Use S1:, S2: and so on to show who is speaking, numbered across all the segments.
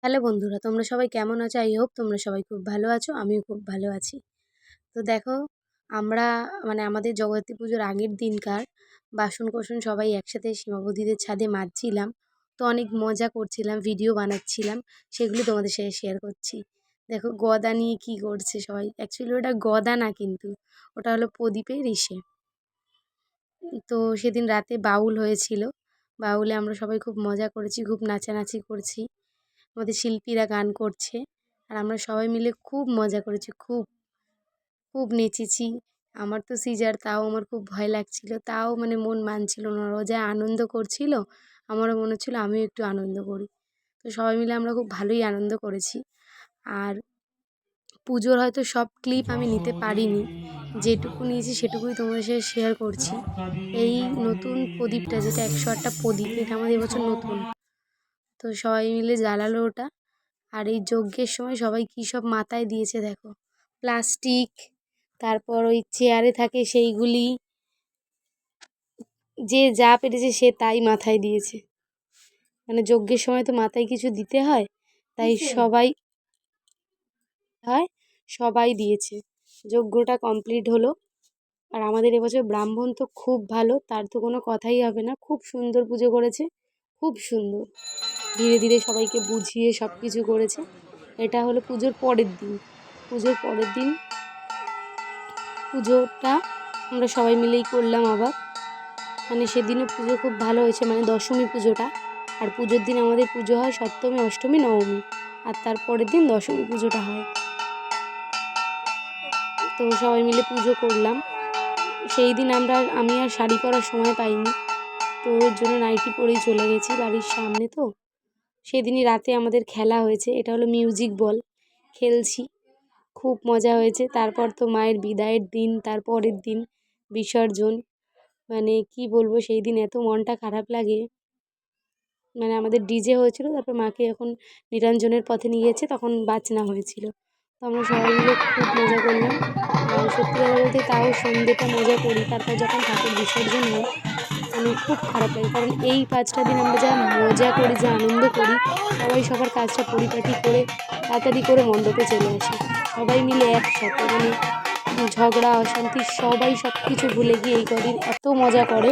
S1: Hello বন্ধুরা, তোমরা সবাই কেমন আছো? আই হোপ তোমরা সবাই খুব ভালো আছো। আমিও খুব ভালো আছি। তো দেখো, আমরা আমাদের জগদ্ধাত্রী পুজোর আগের দিনকার বাসন-কোসন সবাই একসাথে সীমাবতীদের ছাদে মাজছিলাম। তো অনেক মজা করছিলাম, ভিডিও বানাচ্ছিলাম। সেগুলো তোমাদের সাথে শেয়ার করছি। দেখো গদা নিয়ে কী করছে সবাই। অ্যাকচুয়ালি ওটা গদা না কিন্তু, ওটা হলো প্রদীপের ইসে। তো সেদিন রাতে বাউল হয়েছিল। বাউলে আমরা সবাই খুব মজা করেছি, খুব নাচানাচি করছি। আমাদের শিল্পীরা গান করছে আর আমরা সবাই মিলে খুব মজা করেছি, খুব খুব নেচেছি। আমার তো সিজার, তাও আমার খুব ভয় লাগছিল, তাও মন মানছিল না। ও যা আনন্দ করছিল, আমারও মনে হচ্ছিল আমিও একটু আনন্দ করি। তো সবাই মিলে আমরা খুব ভালোই আনন্দ করেছি। আর পুজোর হয়তো সব ক্লিপ আমি নিতে পারিনি, যেটুকু নিয়েছি সেটুকুই তোমাদের সাথে শেয়ার করছি। এই নতুন প্রদীপটা, যেটা 108টা প্রদীপ, এটা আমাদের এবছর নতুন। তো সবাই মিলে জ্বালালো ওটা। আর এই যজ্ঞের সময় সবাই কী সব মাথায় দিয়েছে দেখো। প্লাস্টিক, তারপর ওই চেয়ারে থাকে সেইগুলি, যে যা পেরেছে সে তাই মাথায় দিয়েছে। যজ্ঞের সময় তো মাথায় কিছু দিতে হয়, তাই সবাই দিয়েছে। যজ্ঞটা কমপ্লিট হলো। আর আমাদের এবছর ব্রাহ্মণ তো খুব ভালো, তার তো কোনো কথাই হবে না। খুব সুন্দর পুজো করেছে, খুব সুন্দর। ধীরে ধীরে সবাইকে বুঝিয়ে সব কিছু করেছে। এটা হলো পুজোর পরের দিন। পুজোটা আমরা সবাই মিলেই করলাম আবার। সেদিনও পুজো খুব ভালো হয়েছে, দশমী পুজোটা। আর পুজোর দিন আমাদের পুজো হয় সপ্তমী, অষ্টমী, নবমী, আর তারপরের দিন দশমী পুজোটা হয়। তো সবাই মিলে পুজো করলাম। সেই দিন আমি আর শাড়ি পরার সময় পাইনি, তো ওর জন্য নাইটি পরেই চলে গেছি বাড়ির সামনে। তো সেদিনই রাতে আমাদের খেলা হয়েছে, এটা হলো মিউজিক বল, খেলছি, খুব মজা হয়েছে। তারপর তো মায়ের বিদায়ের দিন, তারপরের দিন বিসর্জন। কি বলবো, সেই দিন এত মনটা খারাপ লাগে। আমাদের ডিজে হয়েছিল, তারপর মাকে যখন নিরঞ্জনের পথে নিয়ে গেছে তখন বাজনা হয়েছিল। তো আমরা সবাই মিলে খুব মজা করলাম। আর সত্যি কথা বলতে তাও সন্ধ্যেটা মজা করি, তারপর যখন ঠাকুর বিসর্জন হয় খুব খারাপ লাগে। কারণ এই 5টা দিন আমরা যা মজা করি, যা আনন্দ করি, সবাই সবার কাজটা পরিপাটি করে তাড়াতাড়ি করে মণ্ডপে চলে আসে। সবাই মিলে একসাথে, ঝগড়া অশান্তি সবাই সব কিছু ভুলে গিয়ে এই কদিন এত মজা করে,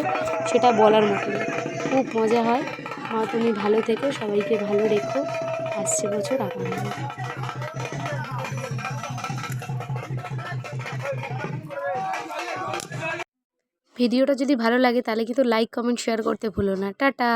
S1: সেটা বলার মতো না। খুব মজা হয়। মা তুমি ভালো থেকো, সবাইকে ভালো রেখো। আসছে বছর আবার হবে। ভিডিওটা যদি ভালো লাগে তাহলে কিন্তু লাইক, কমেন্ট, শেয়ার করতে ভুলো না। টাটা।